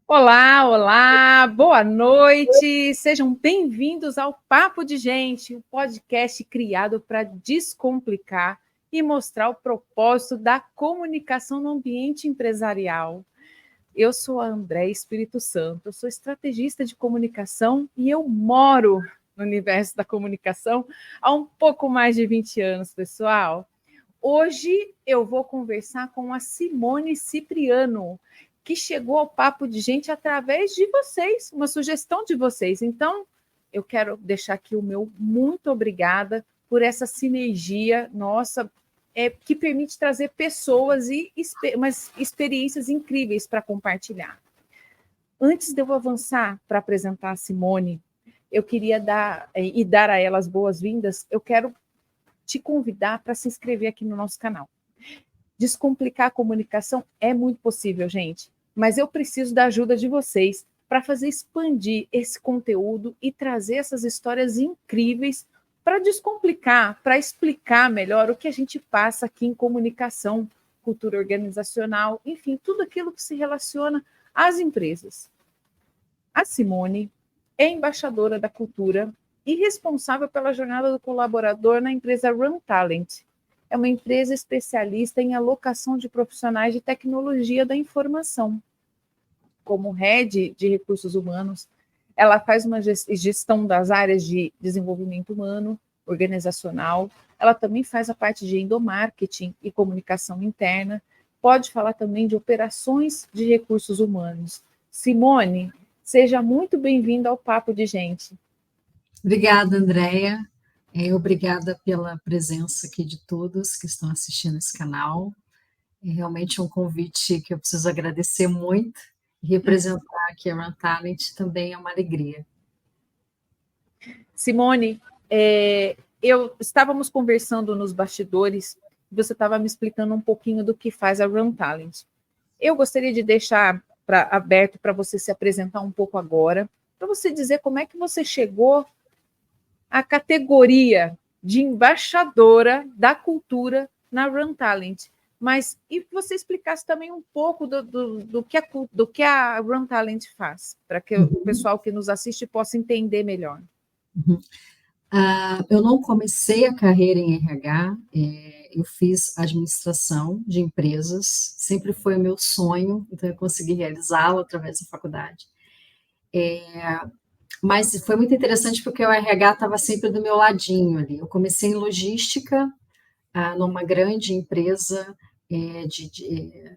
Olá, olá, boa noite, sejam bem-vindos ao Papo de Gente, um podcast criado para descomplicar e mostrar o propósito da comunicação no ambiente empresarial. Eu sou a Andréa Espírito Santo, eu sou estrategista de comunicação e eu moro no universo da comunicação há um pouco mais de 20 anos, pessoal. Hoje eu vou conversar com a Simone Cipriano, que chegou ao Papo de Gente através de vocês, uma sugestão de vocês. Então, eu quero deixar aqui o meu muito obrigada por essa sinergia nossa, que permite trazer pessoas e umas experiências incríveis para compartilhar. Antes de eu avançar para apresentar a Simone, eu queria dar a ela as boas-vindas. Eu quero te convidar para se inscrever aqui no nosso canal. Descomplicar a comunicação é muito possível, gente, mas eu preciso da ajuda de vocês para fazer expandir esse conteúdo e trazer essas histórias incríveis para descomplicar, para explicar melhor o que a gente passa aqui em comunicação, cultura organizacional, enfim, tudo aquilo que se relaciona às empresas. A Simone é embaixadora da cultura e responsável pela jornada do colaborador na empresa Run Talent. É uma empresa especialista em alocação de profissionais de tecnologia da informação. Como head de recursos humanos, ela faz uma gestão das áreas de desenvolvimento humano, organizacional. Ela também faz a parte de endomarketing e comunicação interna. Pode falar também de operações de recursos humanos. Simone, seja muito bem-vinda ao Papo de Gente. Obrigada, Andréia. Obrigada pela presença aqui de todos que estão assistindo esse canal. É realmente um convite que eu preciso agradecer muito. E representar aqui a Run Talent também é uma alegria. Simone, estávamos conversando nos bastidores, você estava me explicando um pouquinho do que faz a Run Talent. Eu gostaria de deixar aberto para você se apresentar um pouco agora, para você dizer como é que você chegou à categoria de embaixadora da cultura na Run Talent. Mas e que você explicasse também um pouco do que a Run Talent faz, para que o pessoal que nos assiste possa entender melhor. Eu não comecei a carreira em RH, eu fiz administração de empresas, sempre foi o meu sonho, então eu consegui realizá-lo através da faculdade. Mas foi muito interessante porque o RH estava sempre do meu ladinho ali. Eu comecei em logística, numa grande empresa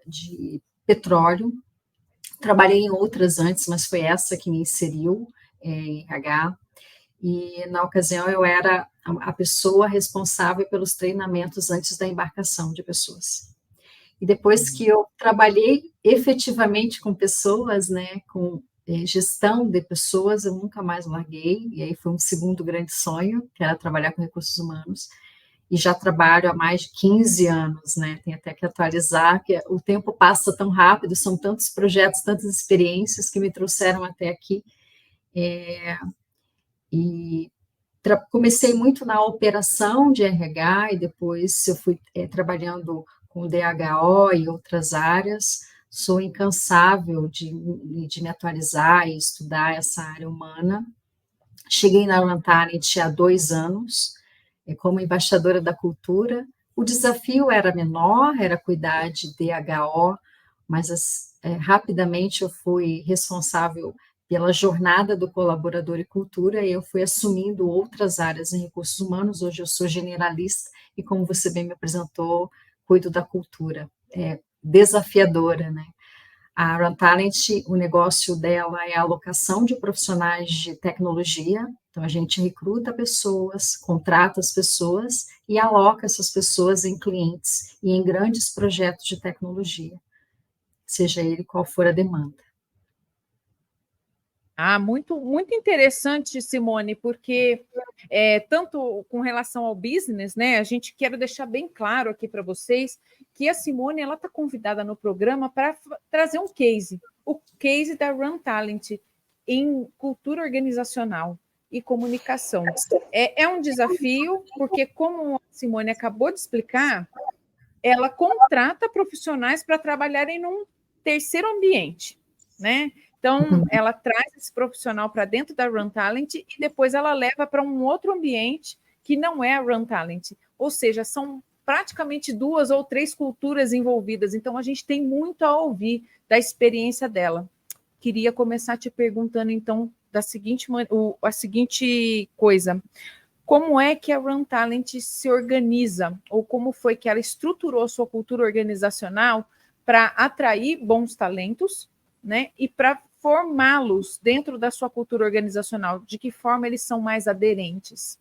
de petróleo. Trabalhei em outras antes, mas foi essa que me inseriu em RH. E, na ocasião, eu era a pessoa responsável pelos treinamentos antes da embarcação de pessoas. E depois que eu trabalhei efetivamente com pessoas, né, com gestão de pessoas, eu nunca mais larguei, e aí foi um segundo grande sonho, que era trabalhar com recursos humanos, e já trabalho há mais de 15 anos, né, tem até que atualizar, que o tempo passa tão rápido, são tantos projetos, tantas experiências que me trouxeram até aqui, e comecei muito na operação de RH, e depois eu fui trabalhando com DHO e outras áreas, sou incansável de me atualizar e estudar essa área humana. Cheguei na Run Talent há 2 anos, como embaixadora da cultura. O desafio era menor, era cuidar de DHO, mas rapidamente eu fui responsável pela jornada do colaborador e cultura, e eu fui assumindo outras áreas em recursos humanos. Hoje eu sou generalista e, como você bem me apresentou, cuido da cultura. É desafiadora, né? A Run Talent, o negócio dela é a alocação de profissionais de tecnologia. Então, a gente recruta pessoas, contrata as pessoas e aloca essas pessoas em clientes e em grandes projetos de tecnologia, seja ele qual for a demanda. Muito, muito interessante, Simone, porque tanto com relação ao business, né, a gente quer deixar bem claro aqui para vocês que a Simone ela está convidada no programa para trazer um case, o case da Run Talent em cultura organizacional e comunicação. É um desafio, porque como a Simone acabou de explicar, ela contrata profissionais para trabalharem num terceiro ambiente, né? Então, ela traz esse profissional para dentro da Run Talent e depois ela leva para um outro ambiente que não é a Run Talent. Ou seja, são praticamente 2 ou 3 culturas envolvidas. Então, a gente tem muito a ouvir da experiência dela. Queria começar te perguntando, então, a seguinte coisa. Como é que a Run Talent se organiza? Ou como foi que ela estruturou sua cultura organizacional para atrair bons talentos, né? E para formá-los dentro da sua cultura organizacional? De que forma eles são mais aderentes?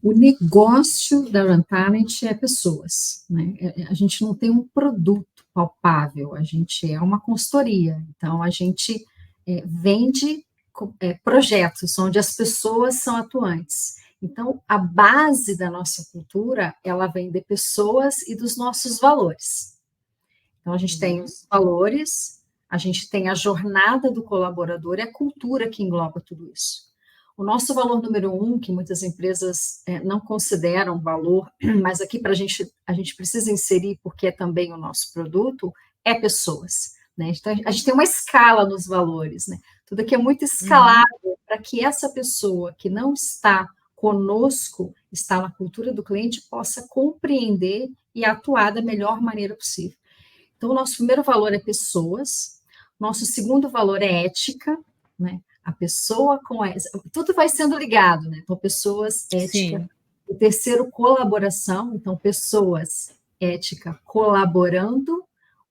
O negócio da Run Talent é pessoas, né? A gente não tem um produto palpável, a gente é uma consultoria, então a gente vende projetos onde as pessoas são atuantes. Então, a base da nossa cultura, ela vem de pessoas e dos nossos valores. Então, a gente tem os valores, a gente tem a jornada do colaborador e a cultura que engloba tudo isso. O nosso valor número 1, que muitas empresas não consideram valor, mas aqui a gente precisa inserir, porque é também o nosso produto, é pessoas. Né? Então, a gente tem uma escala nos valores. Né? Tudo aqui é muito escalável para que essa pessoa que não está conosco, está na cultura do cliente, possa compreender e atuar da melhor maneira possível. Então, o nosso primeiro valor é pessoas, nosso segundo valor é ética, né? A pessoa com essa, tudo vai sendo ligado, né? Então, pessoas, ética. Sim. O terceiro, colaboração, então, pessoas, ética, colaborando.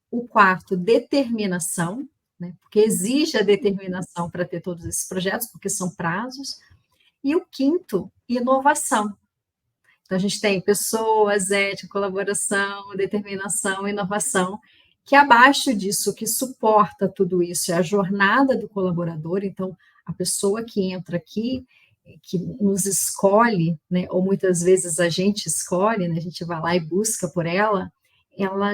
O quarto, determinação, né? Porque exige a determinação para ter todos esses projetos, porque são prazos. E o quinto, inovação. Então, a gente tem pessoas, ética, colaboração, determinação, inovação, que abaixo disso, que suporta tudo isso, é a jornada do colaborador. Então, a pessoa que entra aqui, que nos escolhe, né, ou muitas vezes a gente escolhe, né, a gente vai lá e busca por ela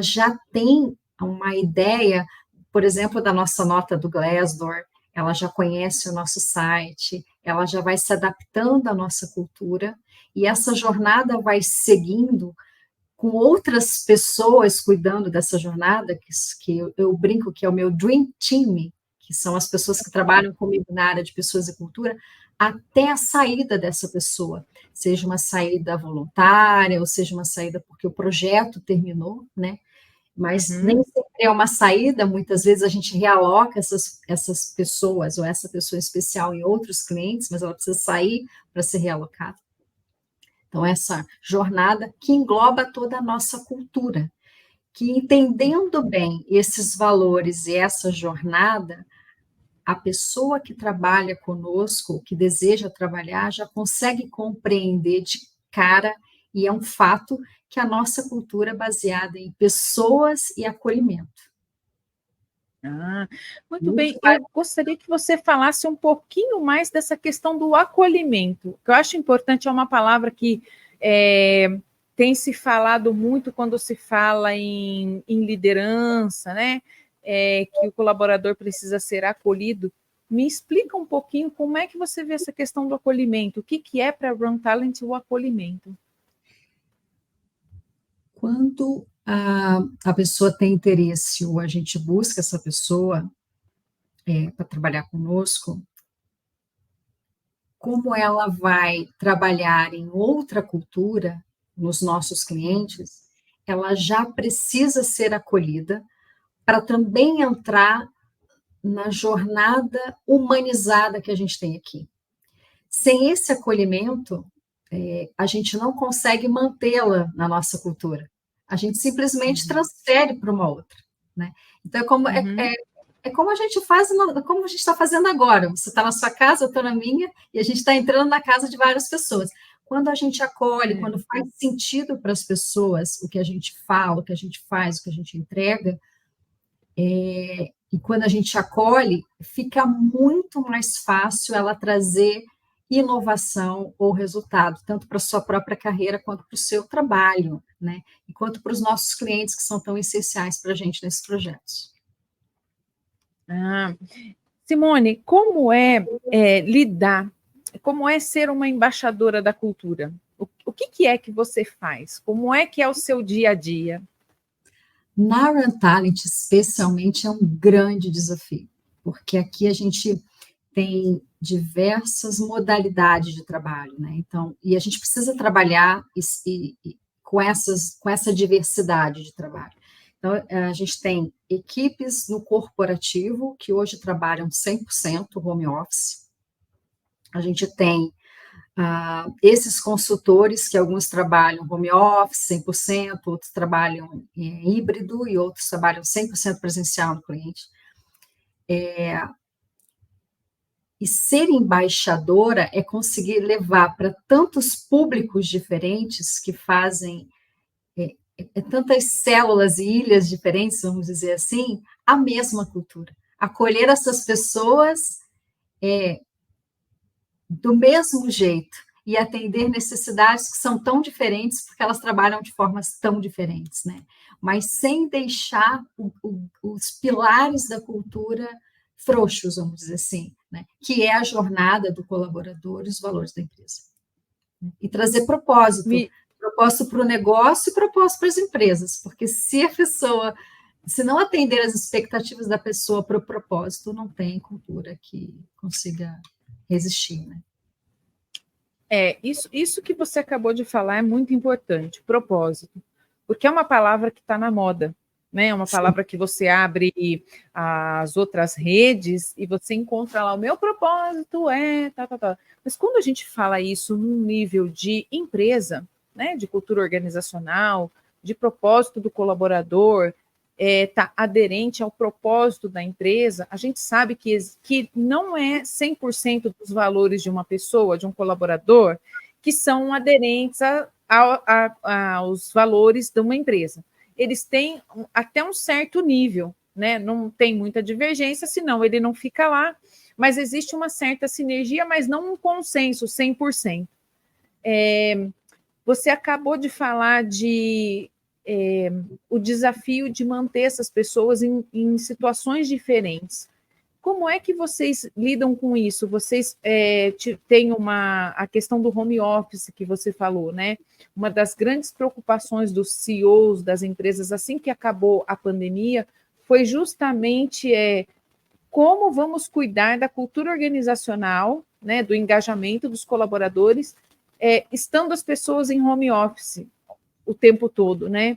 já tem uma ideia, por exemplo, da nossa nota do Glassdoor, ela já conhece o nosso site, ela já vai se adaptando à nossa cultura, e essa jornada vai seguindo com outras pessoas cuidando dessa jornada, que eu brinco que é o meu Dream Team, que são as pessoas que trabalham comigo na área de pessoas e cultura, até a saída dessa pessoa, seja uma saída voluntária, ou seja uma saída porque o projeto terminou, né? Mas nem sempre é uma saída, muitas vezes a gente realoca essas pessoas, ou essa pessoa especial em outros clientes, mas ela precisa sair para ser realocada. Então, essa jornada que engloba toda a nossa cultura, que entendendo bem esses valores e essa jornada, a pessoa que trabalha conosco, que deseja trabalhar, já consegue compreender de cara, e é um fato, que a nossa cultura é baseada em pessoas e acolhimento. Muito bem. Eu gostaria que você falasse um pouquinho mais dessa questão do acolhimento, que eu acho importante, é uma palavra que tem se falado muito quando se fala em liderança, né? Que o colaborador precisa ser acolhido. Me explica um pouquinho como é que você vê essa questão do acolhimento. O que é para a Run Talent o acolhimento? Quando a pessoa tem interesse ou a gente busca essa pessoa para trabalhar conosco, como ela vai trabalhar em outra cultura, nos nossos clientes, ela já precisa ser acolhida para também entrar na jornada humanizada que a gente tem aqui. Sem esse acolhimento, a gente não consegue mantê-la na nossa cultura. A gente simplesmente transfere para uma outra. Né? Então, é como a gente faz, como a gente está fazendo agora. Você está na sua casa, eu estou na minha, e a gente está entrando na casa de várias pessoas. Quando a gente acolhe, quando faz sentido para as pessoas o que a gente fala, o que a gente faz, o que a gente entrega, e quando a gente acolhe, fica muito mais fácil ela trazer inovação ou resultado, tanto para a sua própria carreira quanto para o seu trabalho, né? E quanto para os nossos clientes que são tão essenciais para a gente nesses projetos. Simone, como é lidar, como é ser uma embaixadora da cultura? O que é que você faz? Como é que é o seu dia a dia? Na Run Talent, especialmente, é um grande desafio. porque aqui a gente tem diversas modalidades de trabalho, né? Então, e a gente precisa trabalhar com essa diversidade de trabalho. Então, a gente tem equipes no corporativo que hoje trabalham 100% home office. A gente tem esses consultores que alguns trabalham home office 100%, outros trabalham híbrido e outros trabalham 100% presencial no cliente. E ser embaixadora é conseguir levar para tantos públicos diferentes que fazem tantas células e ilhas diferentes, vamos dizer assim, a mesma cultura. Acolher essas pessoas do mesmo jeito e atender necessidades que são tão diferentes porque elas trabalham de formas tão diferentes, né? Mas sem deixar os pilares da cultura frouxos, vamos dizer assim, né? Que é a jornada do colaborador e os valores da empresa. E trazer propósito para o negócio e propósito para as empresas, porque se não atender as expectativas da pessoa para o propósito, não tem cultura que consiga resistir, né? Isso que você acabou de falar é muito importante, propósito, porque é uma palavra que está na moda, né? É uma palavra que você abre as outras redes e você encontra lá, o meu propósito tá. Mas quando a gente fala isso num nível de empresa, né, de cultura organizacional, de propósito do colaborador, tá aderente ao propósito da empresa, a gente sabe que não é 100% dos valores de uma pessoa, de um colaborador, que são aderentes aos valores de uma empresa. Eles têm até um certo nível, né? Não tem muita divergência, senão ele não fica lá, mas existe uma certa sinergia, mas não um consenso 100%. Você acabou de falar o desafio de manter essas pessoas em situações diferentes. Como é que vocês lidam com isso? Vocês têm a questão do home office que você falou, né? Uma das grandes preocupações dos CEOs das empresas, assim que acabou a pandemia, foi justamente como vamos cuidar da cultura organizacional, né, do engajamento dos colaboradores, estando as pessoas em home office o tempo todo, né?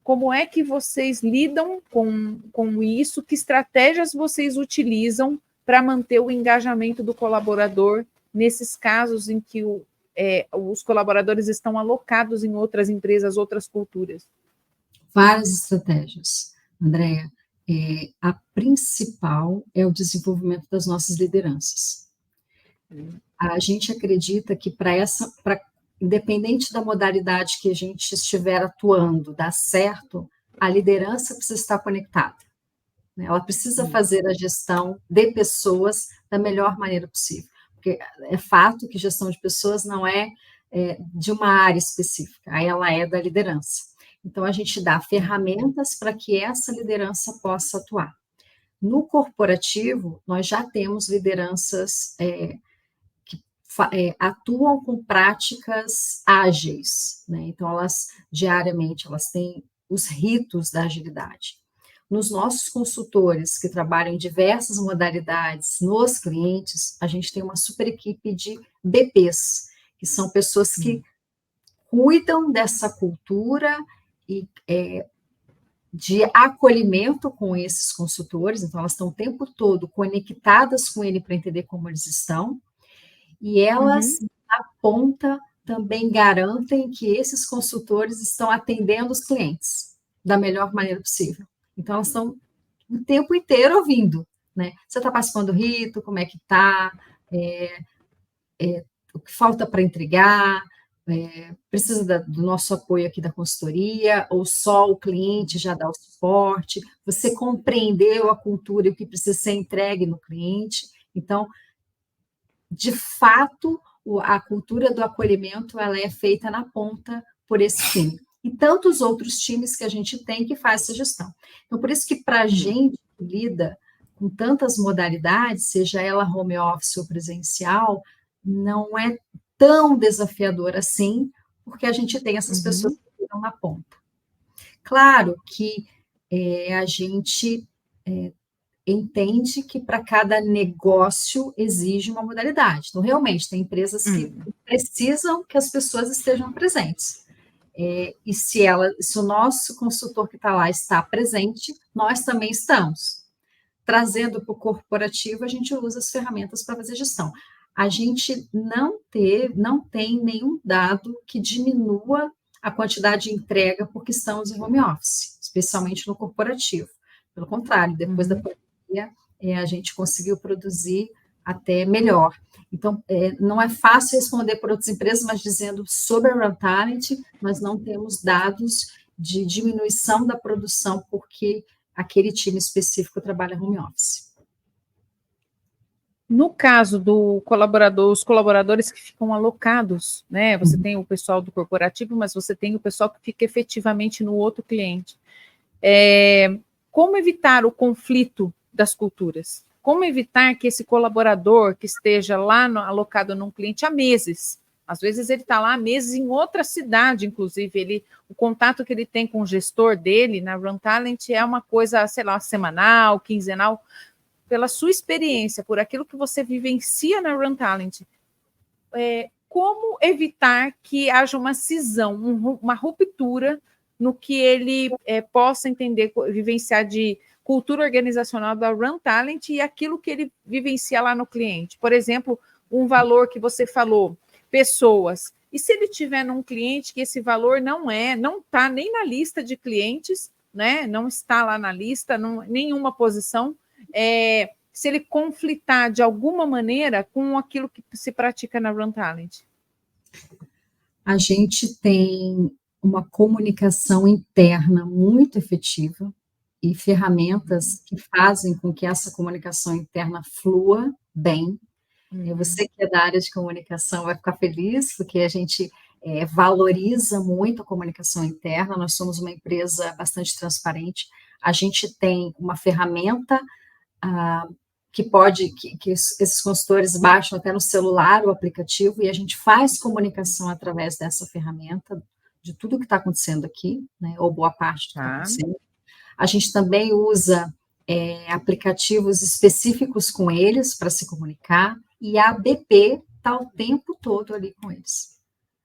Como é que vocês lidam com isso? Que estratégias vocês utilizam para manter o engajamento do colaborador nesses casos em que os colaboradores estão alocados em outras empresas, outras culturas? Várias estratégias, Andréa. A principal é o desenvolvimento das nossas lideranças. A gente acredita que independente da modalidade que a gente estiver atuando, dar certo, a liderança precisa estar conectada. Né? Ela precisa fazer a gestão de pessoas da melhor maneira possível. Porque é fato que gestão de pessoas não é de uma área específica, ela é da liderança. Então, a gente dá ferramentas para que essa liderança possa atuar. No corporativo, nós já temos lideranças atuam com práticas ágeis, né? Então, diariamente, elas têm os ritos da agilidade. Nos nossos consultores, que trabalham em diversas modalidades, nos clientes, a gente tem uma super equipe de BPs, que são pessoas que cuidam dessa cultura e de acolhimento com esses consultores, então elas estão o tempo todo conectadas com ele para entender como eles estão, e elas, na ponta, também garantem que esses consultores estão atendendo os clientes da melhor maneira possível. Então, elas estão o tempo inteiro ouvindo, né? Você está participando do rito, como é que está, o que falta para entregar, precisa do nosso apoio aqui da consultoria, ou só o cliente já dá o suporte, você compreendeu a cultura e o que precisa ser entregue no cliente. Então, de fato, a cultura do acolhimento ela é feita na ponta por esse time. E tantos outros times que a gente tem que faz essa gestão. Então, por isso que para a gente que lida com tantas modalidades, seja ela home office ou presencial, não é tão desafiador assim, porque a gente tem essas pessoas que estão na ponta. Claro que a gente entende que para cada negócio exige uma modalidade. Então, realmente, tem empresas que precisam que as pessoas estejam presentes. E se o nosso consultor que está lá está presente, nós também estamos. Trazendo para o corporativo, a gente usa as ferramentas para fazer gestão. A gente não tem nenhum dado que diminua a quantidade de entrega porque estamos em home office, especialmente no corporativo. Pelo contrário, depois da pandemia, a gente conseguiu produzir até melhor. Então, não é fácil responder por outras empresas, mas dizendo sobre a Runtalent, nós não temos dados de diminuição da produção porque aquele time específico trabalha home office. No caso do colaborador, os colaboradores que ficam alocados, né? Você tem o pessoal do corporativo, mas você tem o pessoal que fica efetivamente no outro cliente. Como evitar o conflito das culturas? Como evitar que esse colaborador que esteja lá alocado num cliente há meses, às vezes ele está lá há meses em outra cidade, inclusive, o contato que ele tem com o gestor dele na Runtalent é uma coisa, sei lá, semanal, quinzenal. Pela sua experiência, por aquilo que você vivencia na Runtalent, como evitar que haja uma cisão, uma ruptura no que ele possa entender, vivenciar de cultura organizacional da Runtalent e aquilo que ele vivencia lá no cliente? Por exemplo, um valor que você falou, pessoas. E se ele tiver num cliente que esse valor não está nem na lista de clientes, né? Não está lá na lista, nenhuma posição, se ele conflitar de alguma maneira com aquilo que se pratica na Runtalent? A gente tem uma comunicação interna muito efetiva e ferramentas que fazem com que essa comunicação interna flua bem. Você que é da área de comunicação vai ficar feliz, porque a gente valoriza muito a comunicação interna, nós somos uma empresa bastante transparente, a gente tem uma ferramenta que esses consultores baixam até no celular o aplicativo e a gente faz comunicação através dessa ferramenta de tudo que está acontecendo aqui, né, ou boa parte do que está acontecendo. A gente também usa aplicativos específicos com eles para se comunicar e a BP está o tempo todo ali com eles.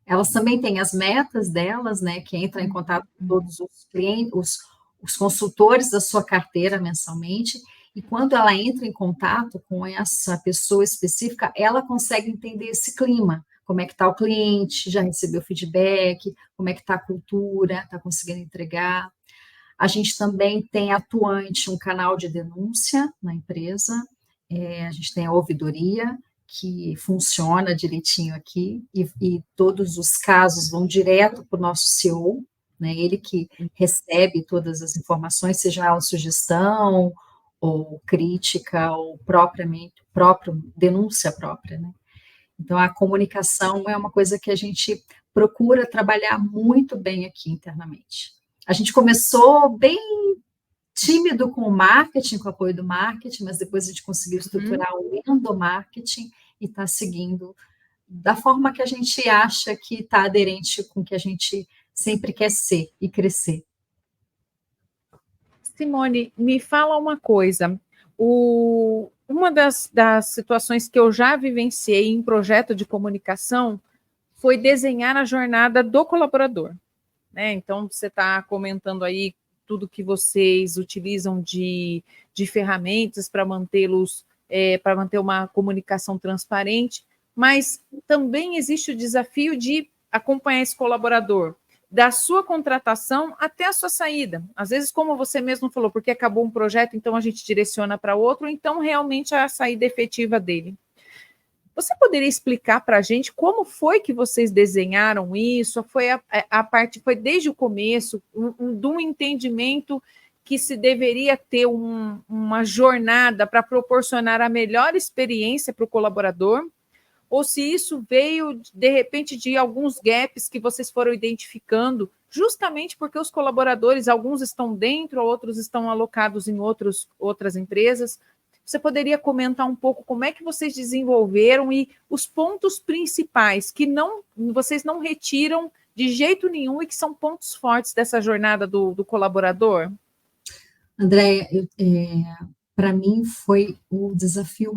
Elas também têm as metas delas, né, que entram em contato com todos os clientes, os consultores da sua carteira mensalmente, e quando ela entra em contato com essa pessoa específica, ela consegue entender esse clima, como é que está o cliente, já recebeu feedback, como é que está a cultura, está conseguindo entregar. A gente também tem atuante um canal de denúncia na empresa, a gente tem a ouvidoria, que funciona direitinho aqui, e todos os casos vão direto para o nosso CEO, né, ele que recebe todas as informações, seja ela sugestão, ou crítica, ou denúncia própria, né? Então, a comunicação é uma coisa que a gente procura trabalhar muito bem aqui internamente. A gente começou bem tímido com o marketing, com o apoio do marketing, mas depois a gente conseguiu estruturar o endomarketing e está seguindo da forma que a gente acha que está aderente com o que a gente sempre quer ser e crescer. Simone, me fala uma coisa. Uma das situações que eu já vivenciei em projeto de comunicação foi desenhar a jornada do colaborador, né? Então, você está comentando aí tudo que vocês utilizam de ferramentas para mantê-los, para manter uma comunicação transparente, mas também existe o desafio de acompanhar esse colaborador da sua contratação até a sua saída. Às vezes, como você mesmo falou, porque acabou um projeto, então a gente direciona para outro, então realmente a saída efetiva dele. Você poderia explicar para a gente como foi que vocês desenharam isso? Foi a parte, foi desde o começo, de um entendimento que se deveria ter uma jornada para proporcionar a melhor experiência para o colaborador? Ou se isso veio, de repente, de alguns gaps que vocês foram identificando, justamente porque os colaboradores, alguns estão dentro, outros estão alocados em outras empresas. Você poderia comentar um pouco como é que vocês desenvolveram e os pontos principais que vocês não retiram de jeito nenhum e que são pontos fortes dessa jornada do colaborador? Andréia, para mim, foi o desafio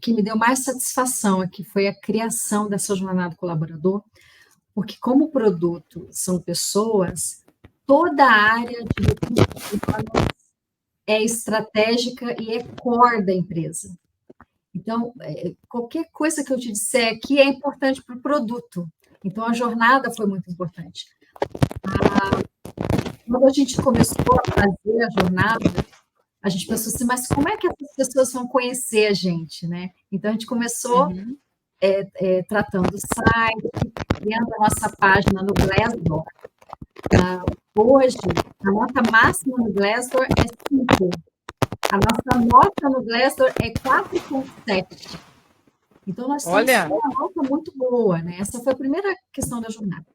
que me deu mais satisfação aqui, foi a criação dessa jornada do colaborador, porque como o produto são pessoas, toda a área de recursos humanos é estratégica e é core da empresa. Então, qualquer coisa que eu te disser aqui é importante para o produto. Então, a jornada foi muito importante. Quando a gente começou a fazer a jornada, a gente pensou assim, mas como é que essas pessoas vão conhecer a gente, né? Então, a gente começou tratando o site, criando a nossa página no Glassdoor. Hoje, a nota máxima no Glassdoor é 5. A nossa nota no Glassdoor é 4,7. Então, nós estamos com uma nota muito boa, né? Essa foi a primeira questão da jornada.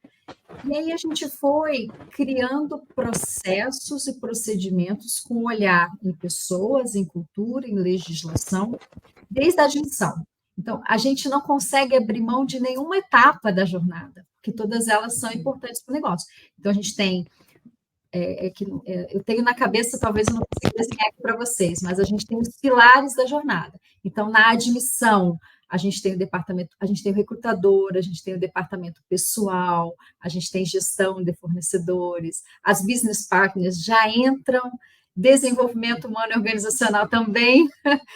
E aí a gente foi criando processos e procedimentos com olhar em pessoas, em cultura, em legislação, desde a admissão. Então, a gente não consegue abrir mão de nenhuma etapa da jornada, porque todas elas são importantes para o negócio. Então, a gente tem eu tenho na cabeça, talvez eu não consiga desenhar aqui para vocês, mas a gente tem os pilares da jornada. Então, na admissão, a gente tem o departamento, a gente tem o recrutador, a gente tem o departamento pessoal, a gente tem gestão de fornecedores, as business partners já entram, desenvolvimento humano e organizacional também,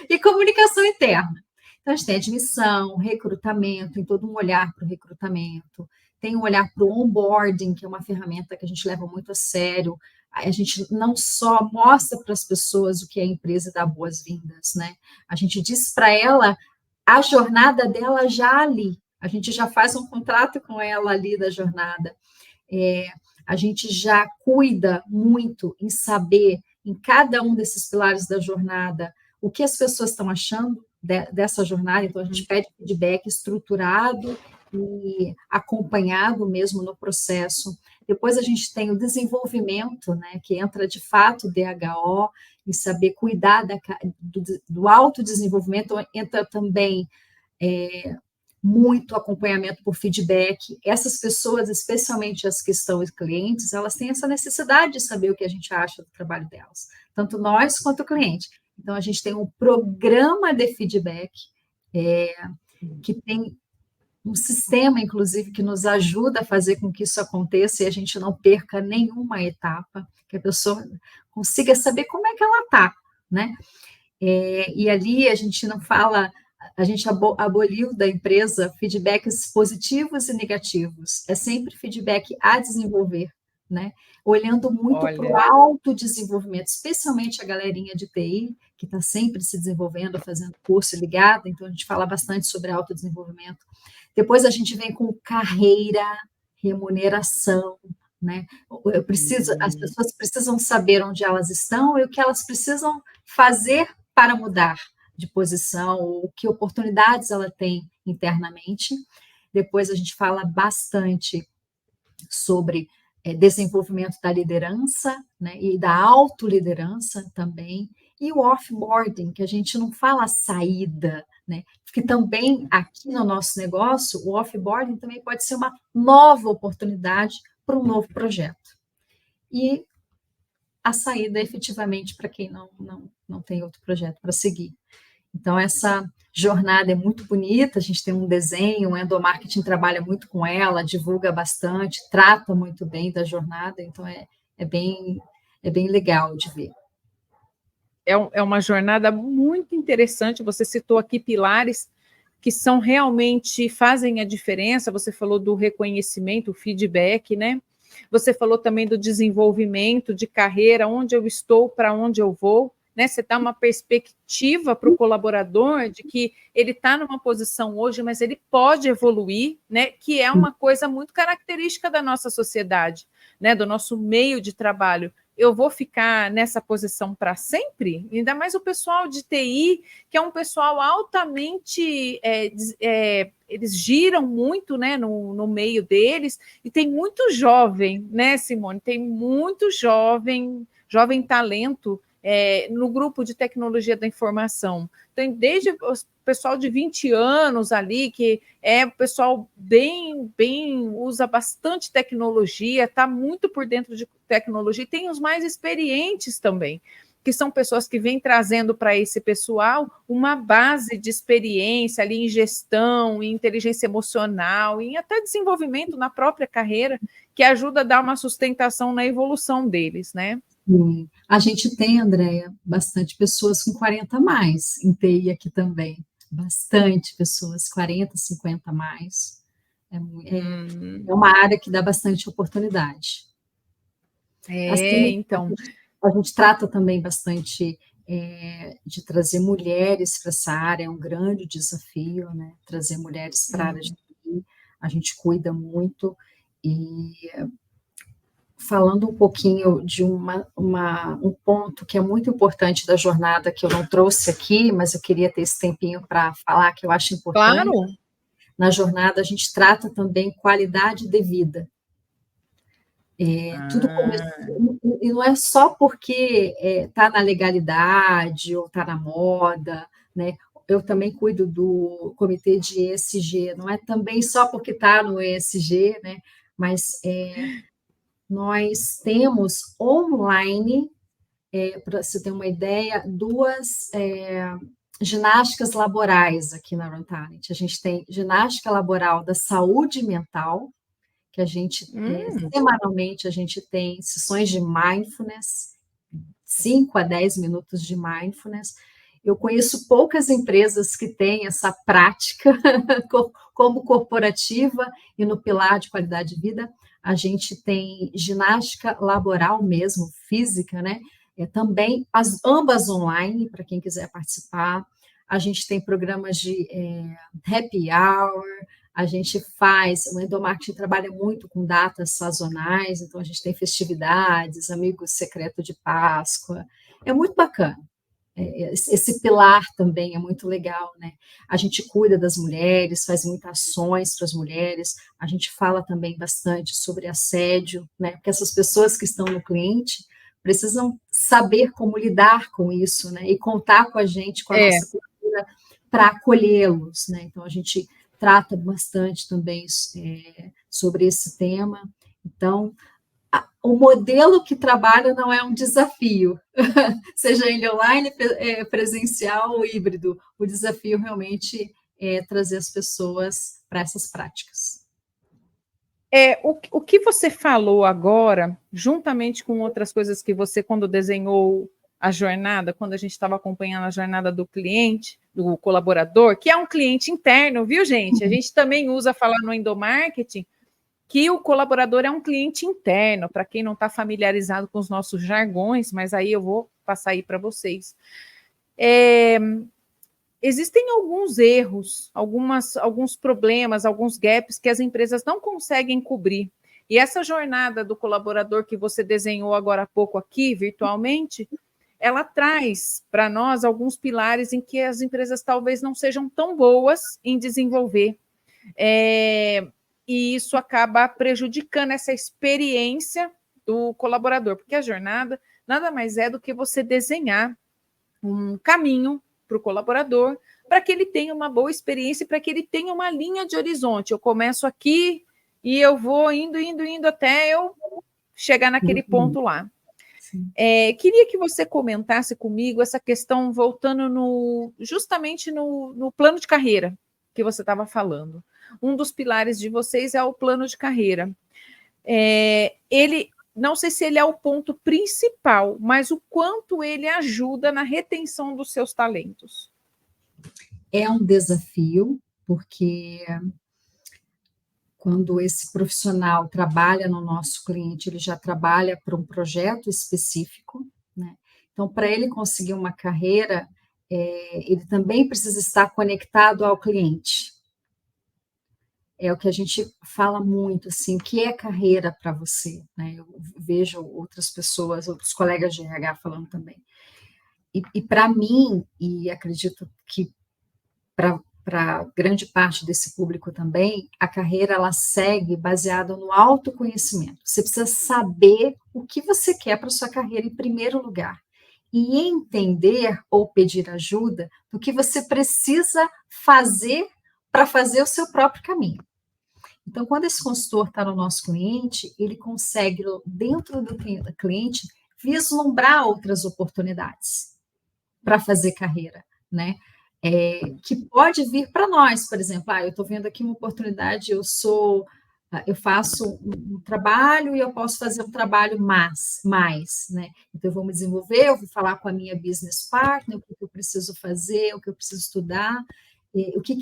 e comunicação interna. Então, a gente tem admissão, recrutamento, tem todo um olhar para o recrutamento, tem um olhar para o onboarding, que é uma ferramenta que a gente leva muito a sério. A gente não só mostra para as pessoas o que é a empresa e dá boas-vindas, né? A gente diz para ela a jornada dela já ali. A gente já faz um contrato com ela ali da jornada. A gente já cuida muito em saber, em cada um desses pilares da jornada, o que as pessoas estão achando dessa jornada. Então, a gente pede feedback estruturado e acompanhado mesmo no processo. Depois a gente tem o desenvolvimento, né, que entra de fato o DHO, e saber cuidar do autodesenvolvimento, entra também muito acompanhamento por feedback. Essas pessoas, especialmente as que estão clientes, elas têm essa necessidade de saber o que a gente acha do trabalho delas, tanto nós quanto o cliente. Então, a gente tem um programa de feedback que tem um sistema, inclusive, que nos ajuda a fazer com que isso aconteça e a gente não perca nenhuma etapa, que a pessoa consiga saber como é que ela está, né? E ali a gente não fala, a gente aboliu da empresa feedbacks positivos e negativos, é sempre feedback a desenvolver, né? Olhando muito para o autodesenvolvimento, especialmente a galerinha de TI, que está sempre se desenvolvendo, fazendo curso ligado, então a gente fala bastante sobre autodesenvolvimento. Depois a gente vem com carreira, remuneração, né? As pessoas precisam saber onde elas estão e o que elas precisam fazer para mudar de posição, ou que oportunidades ela tem internamente. Depois a gente fala bastante sobre desenvolvimento da liderança, né, e da autoliderança também, e o offboarding, que a gente não fala saída, né, porque também aqui no nosso negócio, o offboarding também pode ser uma nova oportunidade para um novo projeto. E a saída, efetivamente, para quem não tem outro projeto para seguir. Então, essa jornada é muito bonita, a gente tem um desenho, o endomarketing trabalha muito com ela, divulga bastante, trata muito bem da jornada, então é bem legal de ver. É uma jornada muito interessante, você citou aqui pilares que são realmente, fazem a diferença, você falou do reconhecimento, o feedback, né? Você falou também do desenvolvimento de carreira, onde eu estou, para onde eu vou, né? Você dá uma perspectiva para o colaborador de que ele está numa posição hoje, mas ele pode evoluir, né? Que é uma coisa muito característica da nossa sociedade, né? Do nosso meio de trabalho. Eu vou ficar nessa posição para sempre? Ainda mais o pessoal de TI, que é um pessoal altamente... eles giram muito, né, no meio deles, e tem muito jovem, né, Simone? Tem muito jovem talento no grupo de tecnologia da informação. Tem desde o pessoal de 20 anos ali, que é o pessoal usa bastante tecnologia, está muito por dentro de tecnologia, e tem os mais experientes também, que são pessoas que vêm trazendo para esse pessoal uma base de experiência ali em gestão, em inteligência emocional, em até desenvolvimento na própria carreira, que ajuda a dar uma sustentação na evolução deles, né? Sim. A gente tem, Andréia, bastante pessoas com 40 a mais em TI aqui também. Bastante pessoas, 40, 50 a mais. É uma área que dá bastante oportunidade. Assim, Então. a gente trata também bastante de trazer mulheres para essa área, é um grande desafio, né? Trazer mulheres para a área de TI, a gente cuida muito. E falando um pouquinho de um ponto que é muito importante da jornada, que eu não trouxe aqui, mas eu queria ter esse tempinho para falar, que eu acho importante. Claro. Na jornada, a gente trata também qualidade de vida. Tudo começou, e não é só porque está na legalidade ou está na moda, né? Eu também cuido do comitê de ESG, não é também só porque está no ESG, né? Mas nós temos online, para você ter uma ideia, duas ginásticas laborais aqui na Runtalent. A gente tem ginástica laboral da saúde mental, que a gente, semanalmente, a gente tem sessões de mindfulness, 5 a 10 minutos de mindfulness. Eu conheço poucas empresas que têm essa prática como corporativa, e no pilar de qualidade de vida, a gente tem ginástica laboral mesmo, física, né? Também, ambas online, para quem quiser participar. A gente tem programas de happy hour, a gente o endomarketing trabalha muito com datas sazonais, então a gente tem festividades, amigo secreto de Páscoa, é muito bacana. Esse pilar também é muito legal, né? A gente cuida das mulheres, faz muitas ações para as mulheres, a gente fala também bastante sobre assédio, né? Porque essas pessoas que estão no cliente precisam saber como lidar com isso, né? E contar com a gente, com a nossa cultura, para acolhê-los, né? Então, a gente trata bastante também sobre esse tema. Então, o modelo que trabalha não é um desafio, seja ele online, presencial ou híbrido. O desafio realmente é trazer as pessoas para essas práticas. O que você falou agora, juntamente com outras coisas que você, quando desenhou a jornada, quando a gente estava acompanhando a jornada do cliente, do colaborador, que é um cliente interno, viu, gente? A gente também usa falar no endomarketing que o colaborador é um cliente interno, para quem não está familiarizado com os nossos jargões, mas aí eu vou passar aí para vocês. Existem alguns erros, alguns problemas, alguns gaps que as empresas não conseguem cobrir. E essa jornada do colaborador que você desenhou agora há pouco aqui, virtualmente, ela traz para nós alguns pilares em que as empresas talvez não sejam tão boas em desenvolver. E isso acaba prejudicando essa experiência do colaborador, porque a jornada nada mais é do que você desenhar um caminho para o colaborador, para que ele tenha uma boa experiência, para que ele tenha uma linha de horizonte. Eu começo aqui e eu vou indo até eu chegar naquele ponto lá. Queria que você comentasse comigo essa questão, voltando justamente no plano de carreira que você estava falando. Um dos pilares de vocês é o plano de carreira. Não sei se ele é o ponto principal, mas o quanto ele ajuda na retenção dos seus talentos. É um desafio, porque quando esse profissional trabalha no nosso cliente, ele já trabalha para um projeto específico, né? Então, para ele conseguir uma carreira, ele também precisa estar conectado ao cliente. É o que a gente fala muito, assim, o que é carreira para você, né? Eu vejo outras pessoas, outros colegas de RH falando também. E para mim, e acredito que para grande parte desse público também, a carreira ela segue baseada no autoconhecimento. Você precisa saber o que você quer para sua carreira em primeiro lugar. e entender ou pedir ajuda do que você precisa fazer para fazer o seu próprio caminho. Então, quando esse consultor está no nosso cliente, ele consegue, dentro do cliente, vislumbrar outras oportunidades para fazer carreira, né? Que pode vir para nós, por exemplo, eu estou vendo aqui uma oportunidade, eu faço um trabalho e eu posso fazer um trabalho mais, né? Então, eu vou me desenvolver, eu vou falar com a minha business partner, o que eu preciso fazer, o que eu preciso estudar, o que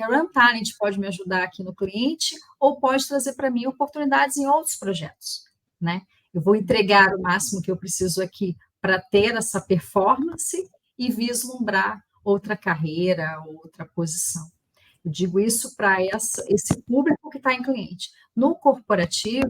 a Run Talent pode me ajudar aqui no cliente, ou pode trazer para mim oportunidades em outros projetos, né? Eu vou entregar o máximo que eu preciso aqui para ter essa performance e vislumbrar outra carreira, outra posição. Eu digo isso para esse público que está em cliente. No corporativo,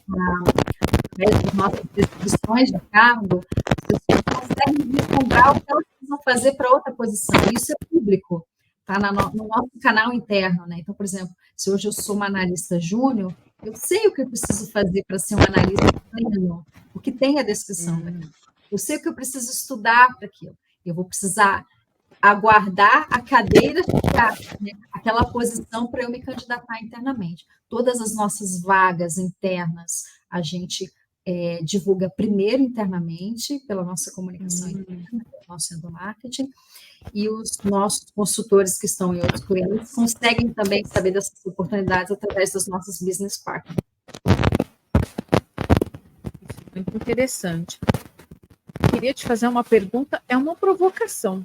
nas nossas descrições de cargo, as pessoas conseguem vislumbrar o que elas precisam fazer para outra posição. Isso é público, está no nosso canal interno, né? Então, por exemplo, se hoje eu sou uma analista júnior, eu sei o que eu preciso fazer para ser um analista pleno, porque tem a descrição daquilo. Eu sei o que eu preciso estudar para aquilo. Eu vou precisar aguardar a cadeira chegar, né, aquela posição para eu me candidatar internamente. Todas as nossas vagas internas, a gente divulga primeiro internamente, pela nossa comunicação interna, pelo nosso endomarketing, e os nossos consultores que estão em outros clientes conseguem também saber dessas oportunidades através dos nossos business partners. Muito interessante. Queria te fazer uma pergunta, é uma provocação.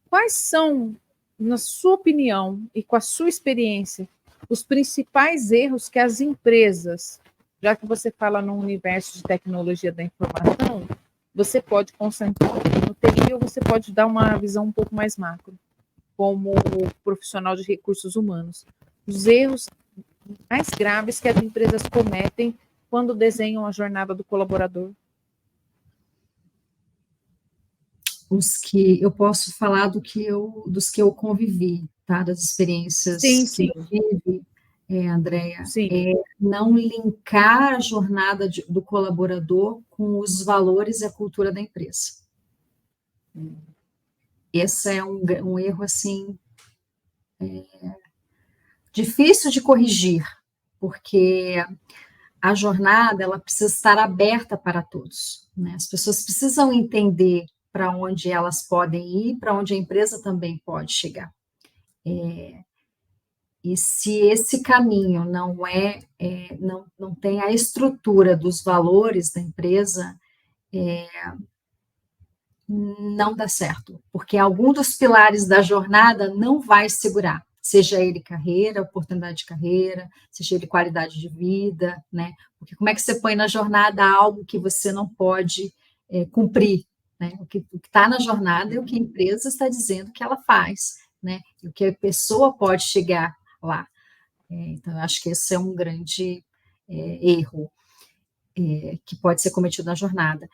Quais são, na sua opinião e com a sua experiência, os principais erros que as empresas, já que você fala no universo de tecnologia da informação, você pode concentrar no TI ou você pode dar uma visão um pouco mais macro, como profissional de recursos humanos. Os erros mais graves que as empresas cometem quando desenham a jornada do colaborador. Os que eu posso falar dos que eu convivi, tá? Das experiências que eu tive, Andréia, não linkar a jornada do colaborador com os valores e a cultura da empresa. Esse é um erro, assim, difícil de corrigir, porque a jornada ela precisa estar aberta para todos, né? As pessoas precisam entender para onde elas podem ir, para onde a empresa também pode chegar. E se esse caminho não tem a estrutura dos valores da empresa, não dá certo, porque algum dos pilares da jornada não vai segurar, seja ele carreira, oportunidade de carreira, seja ele qualidade de vida, né? Porque como é que você põe na jornada algo que você não pode cumprir? Né? O que está na jornada é o que a empresa está dizendo que ela faz, né? E o que a pessoa pode chegar lá. Então, eu acho que esse é um grande erro que pode ser cometido na jornada.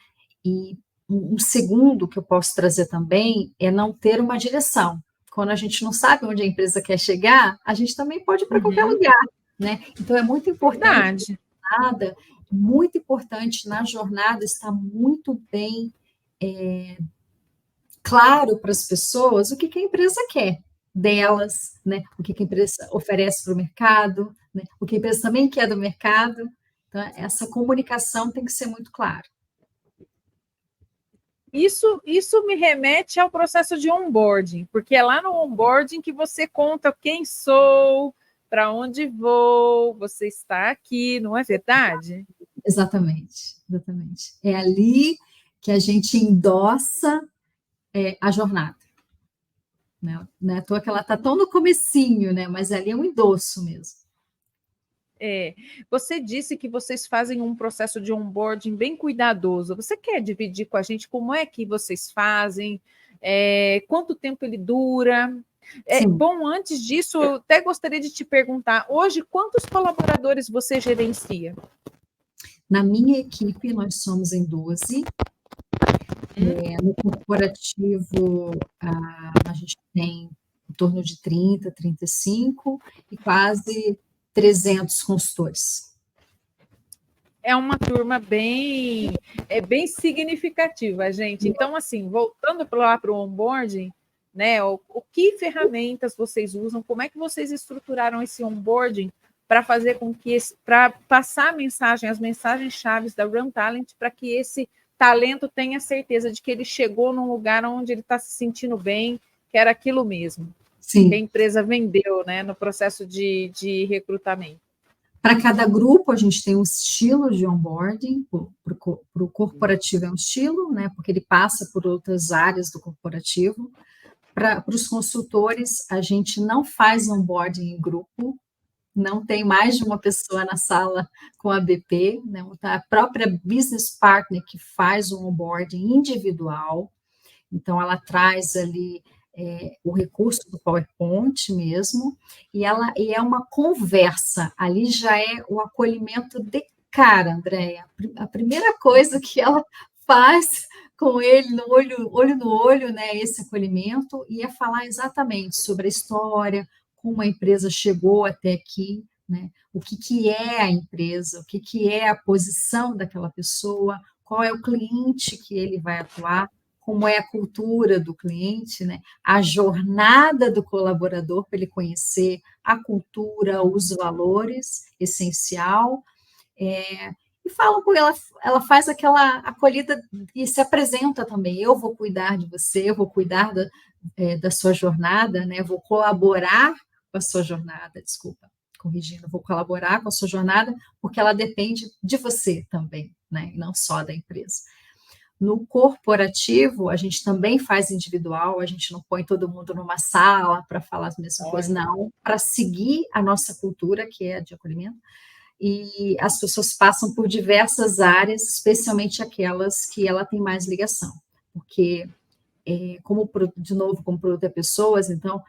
E um segundo que eu posso trazer também é não ter uma direção. Quando a gente não sabe onde a empresa quer chegar, a gente também pode ir para qualquer lugar, né? Então, é muito importante. Muito importante na jornada estar muito bem claro para as pessoas o que a empresa quer delas, né? O que a empresa oferece para o mercado, né? O que a empresa também quer do mercado. Então, essa comunicação tem que ser muito clara. Isso me remete ao processo de onboarding, porque é lá no onboarding que você conta quem sou, para onde vou, você está aqui, não é verdade? Exatamente. É ali que a gente endossa a jornada. Não é à toa que ela está tão no comecinho, né? Mas ali é um endosso mesmo. Você disse que vocês fazem um processo de onboarding bem cuidadoso. Você quer dividir com a gente como é que vocês fazem? Quanto tempo ele dura? Bom, antes disso, eu até gostaria de te perguntar, hoje, quantos colaboradores você gerencia? Na minha equipe, nós somos em 12. No corporativo, a gente tem em torno de 30, 35 e quase 300 consultores. é uma turma bem significativa, gente. Então, assim, voltando lá para o onboarding, né? O que ferramentas vocês usam? Como é que vocês estruturaram esse onboarding para fazer com que para passar as mensagens chaves da Run Talent para que esse talento tenha certeza de que ele chegou num lugar onde ele está se sentindo bem, que era aquilo mesmo. Sim. Que a empresa vendeu, né, no processo de recrutamento. Para cada grupo, a gente tem um estilo de onboarding, para o corporativo é um estilo, né, porque ele passa por outras áreas do corporativo. Para os consultores, a gente não faz onboarding em grupo, não tem mais de uma pessoa na sala com a BP, né, a própria business partner que faz o onboarding individual, então ela traz ali o recurso do PowerPoint mesmo, e é uma conversa, ali já é o acolhimento de cara, Andréia. A primeira coisa que ela faz com ele, no olho no olho, né, esse acolhimento, e é falar exatamente sobre a história, como a empresa chegou até aqui, né, o que é a empresa, o que é a posição daquela pessoa, qual é o cliente que ele vai atuar, como é a cultura do cliente, né? A jornada do colaborador para ele conhecer a cultura, os valores, essencial, e fala com ela faz aquela acolhida e se apresenta também, eu vou cuidar de você, eu vou cuidar da sua jornada, né? Vou colaborar com a sua jornada, desculpa, corrigindo, vou colaborar com a sua jornada, porque ela depende de você também, né? E não só da empresa. No corporativo, a gente também faz individual, a gente não põe todo mundo numa sala para falar as mesmas coisas, não, para seguir a nossa cultura, que é a de acolhimento, e as pessoas passam por diversas áreas, especialmente aquelas que ela tem mais ligação, porque, de novo, como produto é pessoas, então,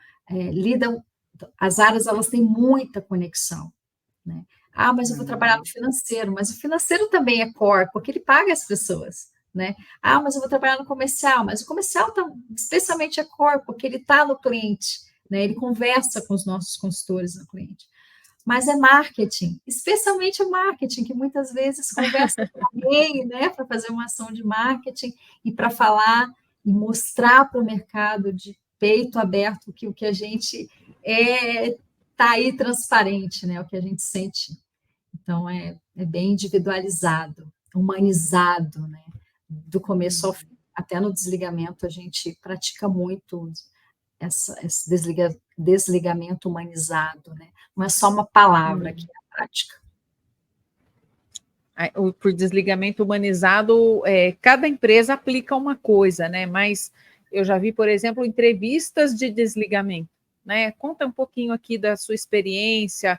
as áreas, elas têm muita conexão, né? Ah, mas eu vou trabalhar no financeiro, mas o financeiro também é core, porque ele paga as pessoas, né? Ah, mas eu vou trabalhar no comercial, mas o comercial especialmente é core, porque ele está no cliente, né? Ele conversa com os nossos consultores no cliente. Mas é marketing, especialmente o marketing, que muitas vezes conversa com alguém, né, para fazer uma ação de marketing e para falar e mostrar para o mercado de peito aberto que o que a gente está aí transparente, né, o que a gente sente. Então, é bem individualizado, humanizado, né? Do começo ao fim. Até no desligamento, a gente pratica muito esse desligamento humanizado, né? Não é só uma palavra, que é a prática. Por desligamento humanizado, cada empresa aplica uma coisa, né? Mas eu já vi, por exemplo, entrevistas de desligamento. Né? Conta um pouquinho aqui da sua experiência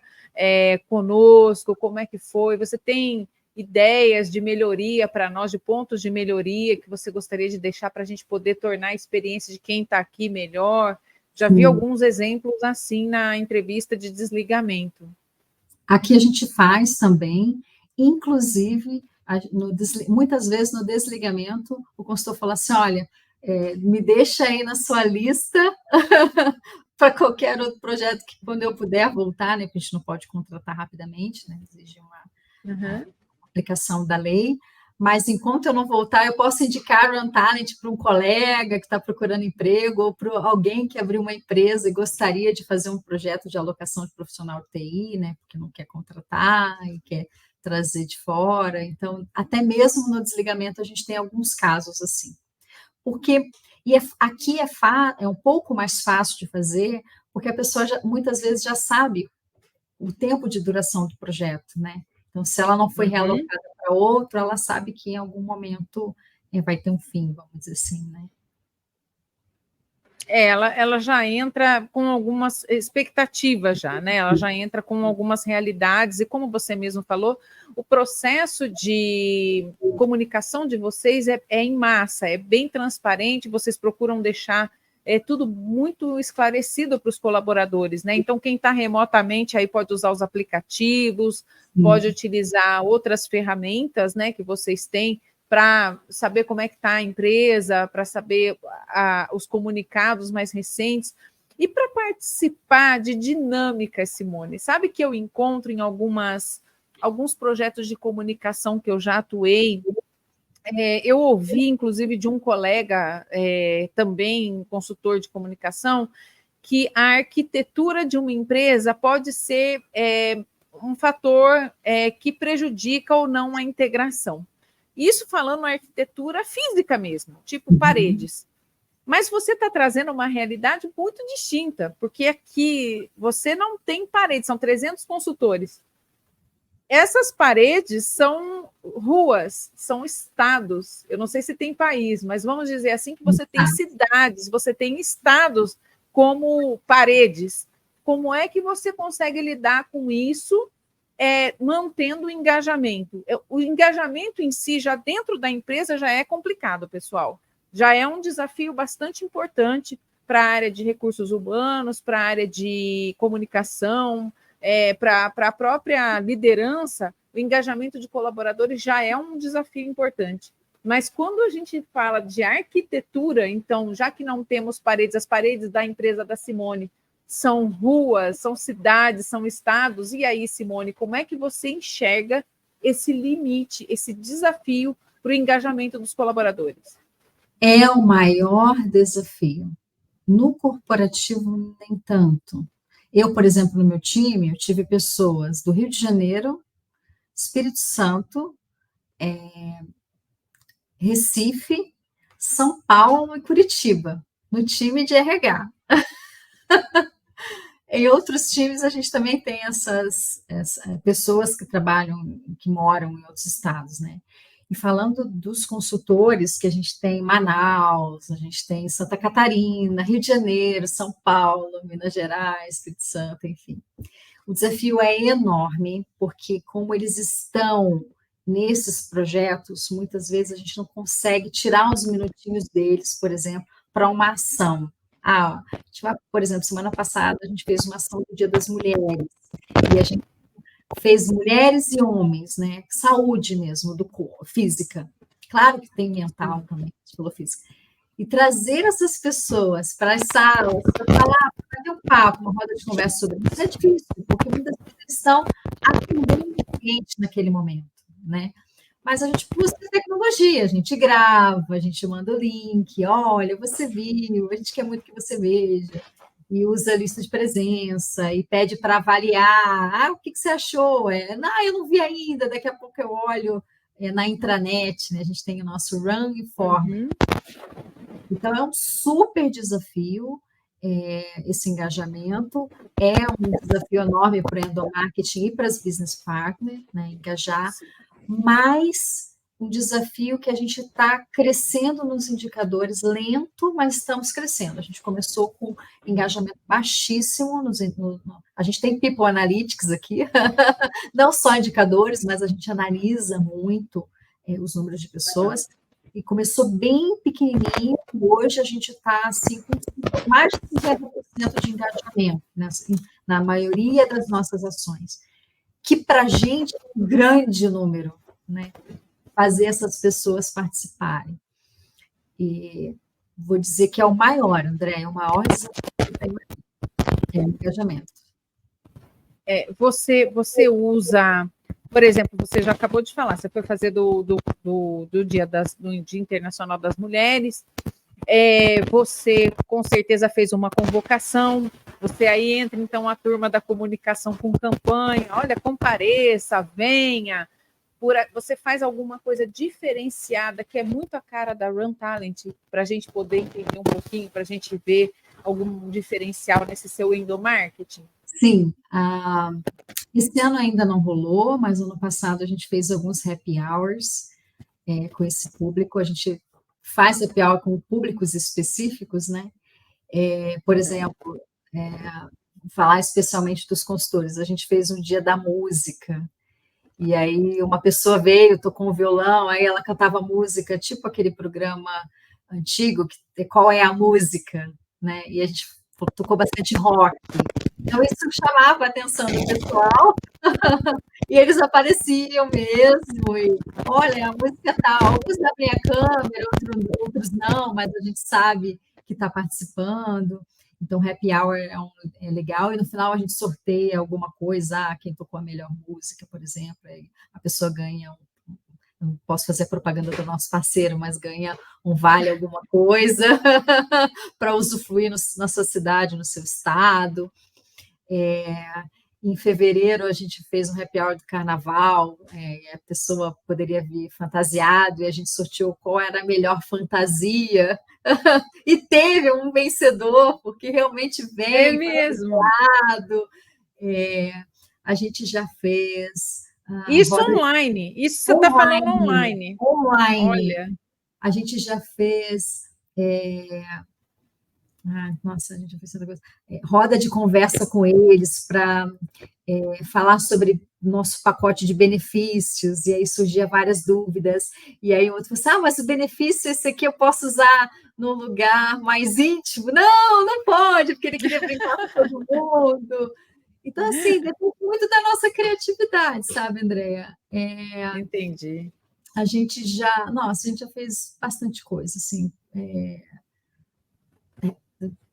conosco, como é que foi? Você tem ideias de melhoria para nós, de pontos de melhoria que você gostaria de deixar para a gente poder tornar a experiência de quem está aqui melhor? Já vi alguns exemplos assim na entrevista de desligamento. Aqui a gente faz também, inclusive, muitas vezes no desligamento, o consultor fala assim, olha, me deixa aí na sua lista para qualquer outro projeto que quando eu puder voltar, né, porque a gente não pode contratar rapidamente, né, exige uma aplicação da lei, mas enquanto eu não voltar, eu posso indicar o Run Talent para um colega que está procurando emprego ou para alguém que abriu uma empresa e gostaria de fazer um projeto de alocação de profissional de TI, né, porque não quer contratar e quer trazer de fora. Então, até mesmo no desligamento, a gente tem alguns casos assim. Aqui é um pouco mais fácil de fazer, porque a pessoa muitas vezes já sabe o tempo de duração do projeto, né? Então, se ela não foi realocada para outro, ela sabe que em algum momento vai ter um fim, vamos dizer assim, né? Ela já entra com algumas expectativas já, né? Ela já entra com algumas realidades, e como você mesmo falou, o processo de comunicação de vocês é em massa, é bem transparente, vocês procuram deixar tudo muito esclarecido para os colaboradores, né? Então, quem está remotamente aí pode usar os aplicativos, pode utilizar outras ferramentas, né, que vocês têm, para saber como é que está a empresa, para saber os comunicados mais recentes, e para participar de dinâmicas, Simone. Sabe que eu encontro em algumas alguns projetos de comunicação que eu já atuei. Eu ouvi, inclusive, de um colega, também consultor de comunicação, que a arquitetura de uma empresa pode ser um fator que prejudica ou não a integração. Isso falando na arquitetura física mesmo, tipo paredes. Mas você está trazendo uma realidade muito distinta, porque aqui você não tem paredes, são 300 consultores. Essas paredes são ruas, são estados. Eu não sei se tem país, mas vamos dizer assim que você tem cidades, você tem estados como paredes. Como é que você consegue lidar com isso, mantendo o engajamento? O engajamento em si, já dentro da empresa, já é complicado, pessoal. Já é um desafio bastante importante para a área de recursos humanos, para a área de comunicação, para a própria liderança. O engajamento de colaboradores já é um desafio importante. Mas quando a gente fala de arquitetura, então, já que não temos paredes, as paredes da empresa da Simone são ruas, são cidades, são estados, e aí, Simone, como é que você enxerga esse limite, esse desafio para o engajamento dos colaboradores? É o maior desafio. No corporativo, nem tanto. Eu, por exemplo, no meu time, eu tive pessoas do Rio de Janeiro, Espírito Santo, Recife, São Paulo e Curitiba, no time de RH. Em outros times, a gente também tem essas pessoas que trabalham, que moram em outros estados, né? E falando dos consultores que a gente tem em Manaus, a gente tem em Santa Catarina, Rio de Janeiro, São Paulo, Minas Gerais, Espírito Santo, enfim. O desafio é enorme, porque como eles estão nesses projetos, muitas vezes a gente não consegue tirar uns minutinhos deles, por exemplo, para uma ação. Por exemplo, semana passada a gente fez uma ação do Dia das Mulheres, e a gente fez mulheres e homens, né? Saúde mesmo, do corpo, física. Claro que tem mental também, pela física. E trazer essas pessoas para as salas, para falar, para ter um papo, uma roda de conversa sobre isso, é difícil, porque muitas vezes eles estão atendendo o cliente naquele momento, né? Mas a gente usa tecnologia, a gente grava, a gente manda o link, olha, você viu, a gente quer muito que você veja, e usa a lista de presença, e pede para avaliar, o que você achou? Não, eu não vi ainda, daqui a pouco eu olho na intranet, né? A gente tem o nosso Run Informe. Então, é um super desafio esse engajamento, é um desafio enorme para o endomarketing e para as business partners, né? Engajar, mas um desafio que a gente está crescendo nos indicadores, lento, mas estamos crescendo. A gente começou com engajamento baixíssimo, a gente tem People Analytics aqui, não só indicadores, mas a gente analisa muito os números de pessoas, e começou bem pequenininho, e hoje a gente está assim, com mais de 50% de engajamento, né, na maioria das nossas ações, que para a gente é um grande número, né? Fazer essas pessoas participarem. E vou dizer que é o maior, André, é o maior desafio é o engajamento. Você usa, por exemplo, você já acabou de falar, você foi fazer do Dia Internacional das Mulheres, você com certeza fez uma convocação, você aí entra então a turma da comunicação com campanha, olha, compareça, venha, você faz alguma coisa diferenciada que é muito a cara da Run Talent, para a gente poder entender um pouquinho, para a gente ver algum diferencial nesse seu endomarketing? Sim, esse ano ainda não rolou, mas ano passado a gente fez alguns happy hours com esse público, a gente faz happy hour com públicos específicos, né? Por exemplo, falar especialmente dos consultores, a gente fez um dia da música, e aí uma pessoa veio, tocou um violão, aí ela cantava música, tipo aquele programa antigo, Qual é a Música, né? E a gente tocou bastante rock. Então, isso chamava a atenção do pessoal, e eles apareciam mesmo, e olha, a música tal, alguns abrem a câmera, outros não, mas a gente sabe que está participando. Então, happy hour é legal, e no final a gente sorteia alguma coisa, quem tocou a melhor música, por exemplo, aí a pessoa ganha não posso fazer propaganda do nosso parceiro, mas ganha um vale alguma coisa para usufruir na sua cidade, no seu estado. Em fevereiro, a gente fez um happy hour do carnaval, a pessoa poderia vir fantasiado, e a gente sorteou qual era a melhor fantasia, e teve um vencedor, porque realmente É vem mesmo. fantasiado. A gente já fez Isso roda online, isso você está falando online, online. online. Olha, A gente já fez. Nossa, a gente já fez tanta coisa. Roda de conversa com eles para falar sobre nosso pacote de benefícios, e aí surgia várias dúvidas, e aí o outro falou assim, mas o benefício esse aqui eu posso usar no lugar mais íntimo? Não, não pode, porque ele queria brincar com todo mundo. Então, assim, depende muito da nossa criatividade, sabe, Andréia? entendi. Nossa, a gente já fez bastante coisa, assim.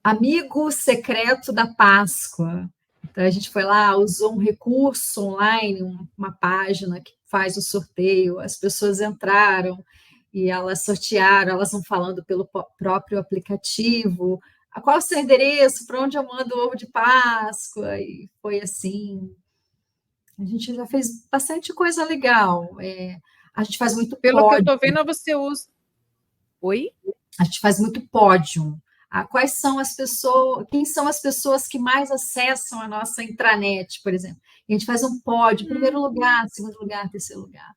Amigo secreto da Páscoa. Então, a gente foi lá, usou um recurso online, uma página que faz o sorteio, as pessoas entraram e elas sortearam, elas vão falando pelo próprio aplicativo, qual é o seu endereço, para onde eu mando o ovo de Páscoa, e foi assim. A gente já fez bastante coisa legal. A gente faz muito Pelo que eu pódio, estou vendo, você usa. Oi? a gente faz muito pódio. Quais são as pessoas, quem são as pessoas que mais acessam a nossa intranet, por exemplo? E a gente faz um pódio, primeiro lugar, segundo lugar, terceiro lugar.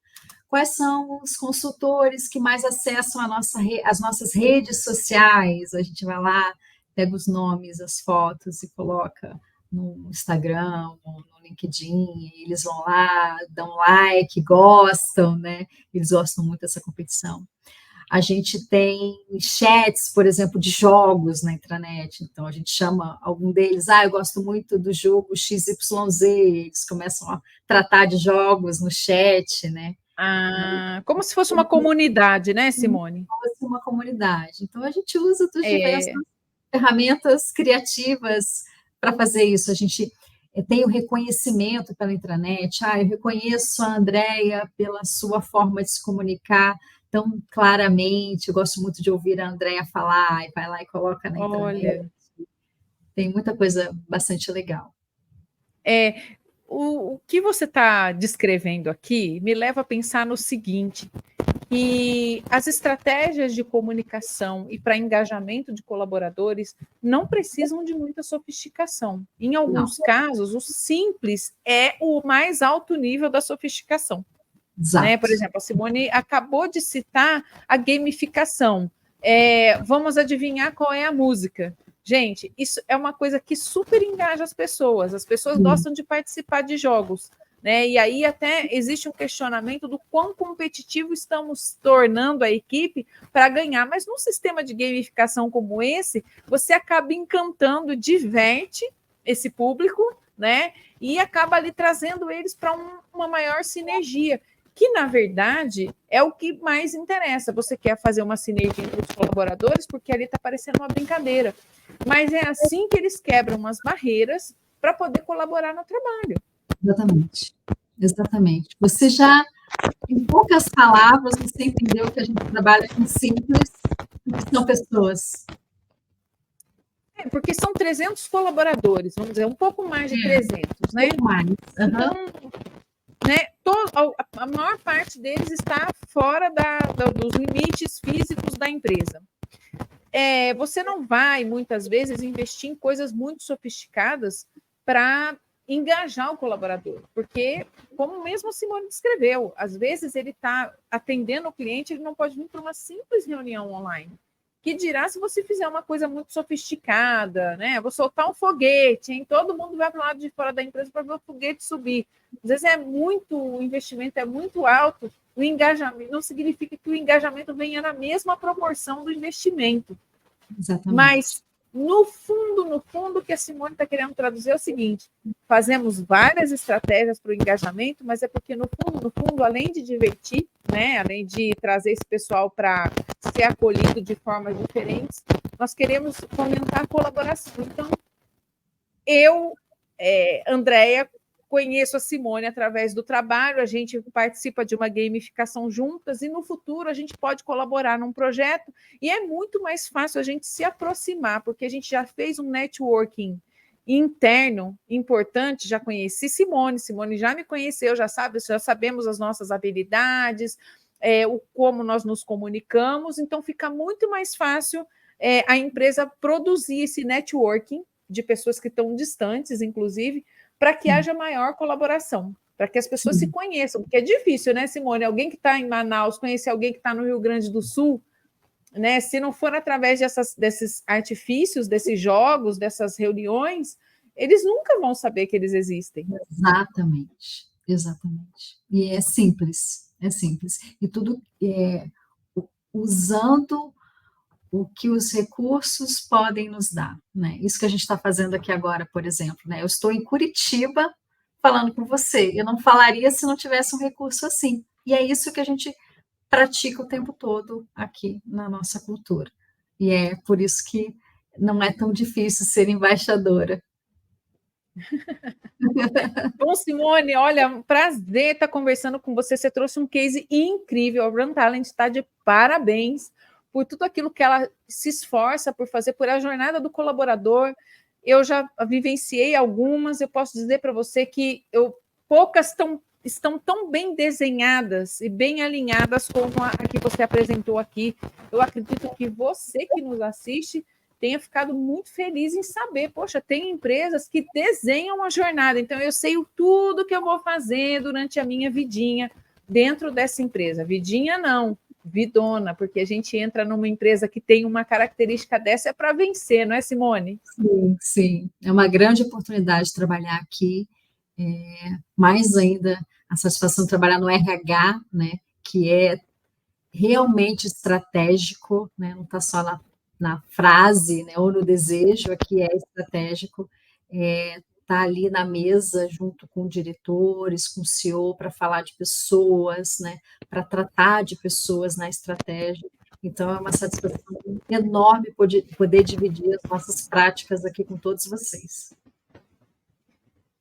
Quais são os consultores que mais acessam as nossas redes sociais? A gente vai lá, pega os nomes, as fotos e coloca no Instagram, no LinkedIn, e eles vão lá, dão like, gostam, né? Eles gostam muito dessa competição. A gente tem chats, por exemplo, de jogos na intranet. Então, a gente chama algum deles, eu gosto muito do jogo XYZ, eles começam a tratar de jogos no chat, né? Como se fosse uma comunidade, né, Simone? Como uma comunidade. Então, a gente usa das diversas É, ferramentas criativas para fazer isso. A gente tem o reconhecimento pela intranet. Eu reconheço a Andréia pela sua forma de se comunicar tão claramente. Eu gosto muito de ouvir a Andréia falar, e vai lá e coloca na intranet. olha, Tem muita coisa bastante legal. o que você está descrevendo aqui me leva a pensar no seguinte: que as estratégias de comunicação e para engajamento de colaboradores não precisam de muita sofisticação. Em Não, alguns casos, o simples é o mais alto nível da sofisticação. Né? exato. Por exemplo, a Simone acabou de citar a gamificação. Vamos adivinhar qual é a música. Gente, isso é uma coisa que super engaja as pessoas. As pessoas gostam de participar de jogos. Né? E aí até existe um questionamento do quão competitivo estamos tornando a equipe para ganhar. Mas num sistema de gamificação como esse, você acaba encantando, diverte esse público, né? E acaba ali trazendo eles para uma maior sinergia, que na verdade é o que mais interessa. Você quer fazer uma sinergia entre os colaboradores, porque ali está parecendo uma brincadeira. Mas é assim que eles quebram as barreiras para poder colaborar no trabalho. Exatamente. Exatamente. Você já, em poucas palavras, você entendeu que a gente trabalha com simples, que são pessoas. Porque são 300 colaboradores, vamos dizer, um pouco mais de 300, né? Um pouco mais. Então, né, a maior parte deles está fora dos limites físicos da empresa. Você não vai, muitas vezes, investir em coisas muito sofisticadas para engajar o colaborador, porque, como mesmo a Simone descreveu, às vezes ele está atendendo o cliente, ele não pode vir para uma simples reunião online. Que dirá se você fizer uma coisa muito sofisticada, né? Vou soltar um foguete, hein? Todo mundo vai para o lado de fora da empresa para ver o foguete subir. Às vezes o investimento é muito alto, o engajamento não significa que o engajamento venha na mesma proporção do investimento. Exatamente. Mas No fundo, o que a Simone está querendo traduzir é o seguinte: fazemos várias estratégias para o engajamento, mas é porque, no fundo, além de divertir, né, além de trazer esse pessoal para ser acolhido de formas diferentes, nós queremos fomentar a colaboração. Então, eu, Andréia, conheço a Simone através do trabalho, a gente participa de uma gamificação juntas e no futuro a gente pode colaborar num projeto e é muito mais fácil a gente se aproximar, porque a gente já fez um networking interno importante, já conheci Simone já me conheceu, já sabemos as nossas habilidades, como nós nos comunicamos, então fica muito mais fácil a empresa produzir esse networking de pessoas que estão distantes, inclusive, para que haja maior colaboração, para que as pessoas se conheçam, porque é difícil, né, Simone? Alguém que está em Manaus conhecer alguém que está no Rio Grande do Sul, né? Se não for através desses artifícios, desses jogos, dessas reuniões, eles nunca vão saber que eles existem. Exatamente. E é simples. E tudo usando o que os recursos podem nos dar, né? Isso que a gente está fazendo aqui agora, por exemplo, né? Eu estou em Curitiba falando com você, eu não falaria se não tivesse um recurso assim. E é isso que a gente pratica o tempo todo aqui na nossa cultura. E é por isso que não é tão difícil ser embaixadora. Bom, Simone, olha, um prazer estar conversando com você. Você trouxe um case incrível. A Run Talent está de parabéns por tudo aquilo que ela se esforça por fazer, por a jornada do colaborador. Eu já vivenciei algumas, eu posso dizer para você que poucas estão tão bem desenhadas e bem alinhadas como a que você apresentou aqui. Eu acredito que você que nos assiste tenha ficado muito feliz em saber, poxa, tem empresas que desenham a jornada, então eu sei tudo que eu vou fazer durante a minha vidinha dentro dessa empresa. Vidinha não, vidona, porque a gente entra numa empresa que tem uma característica dessa, é para vencer, não é, Simone? Sim. É uma grande oportunidade de trabalhar aqui, mais ainda a satisfação de trabalhar no RH, né, que é realmente estratégico, né, não está só na frase, né, ou no desejo, aqui é estratégico, tá ali na mesa junto com diretores, com o CEO, para falar de pessoas, né, para tratar de pessoas na estratégia. Então, é uma satisfação enorme poder dividir as nossas práticas aqui com todos vocês.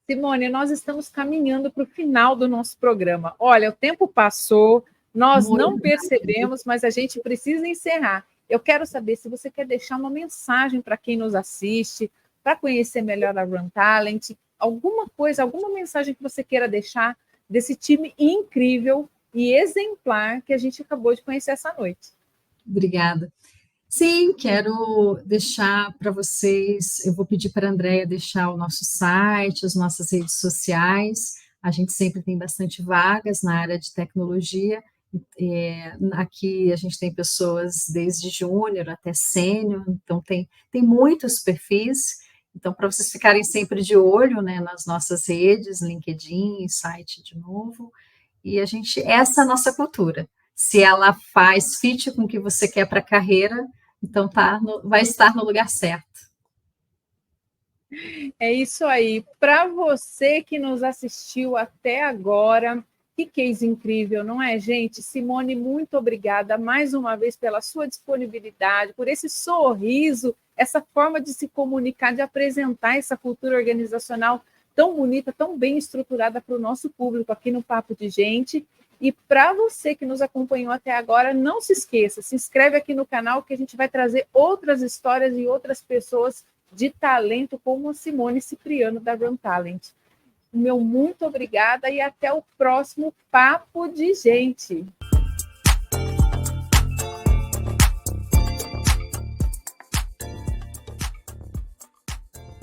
Simone, nós estamos caminhando para o final do nosso programa. Olha, o tempo passou, nós não percebemos, mas a gente precisa encerrar. Eu quero saber se você quer deixar uma mensagem para quem nos assiste, para conhecer melhor a Run Talent, alguma coisa, alguma mensagem que você queira deixar desse time incrível e exemplar que a gente acabou de conhecer essa noite. Obrigada. Sim, quero deixar para vocês, eu vou pedir para a Andréia deixar o nosso site, as nossas redes sociais, a gente sempre tem bastante vagas na área de tecnologia, aqui a gente tem pessoas desde júnior até sênior, então tem muitos perfis, então para vocês ficarem sempre de olho, né, nas nossas redes, LinkedIn, site de novo, e essa é a nossa cultura. Se ela faz fit com o que você quer para a carreira, então vai estar no lugar certo. É isso aí. Para você que nos assistiu até agora, que case incrível, não é, gente? Simone, muito obrigada mais uma vez pela sua disponibilidade, por esse sorriso, essa forma de se comunicar, de apresentar essa cultura organizacional tão bonita, tão bem estruturada para o nosso público aqui no Papo de Gente. E para você que nos acompanhou até agora, não se esqueça, se inscreve aqui no canal que a gente vai trazer outras histórias e outras pessoas de talento como a Simone Cipriano da Run Talent. Meu muito obrigada e até o próximo Papo de Gente.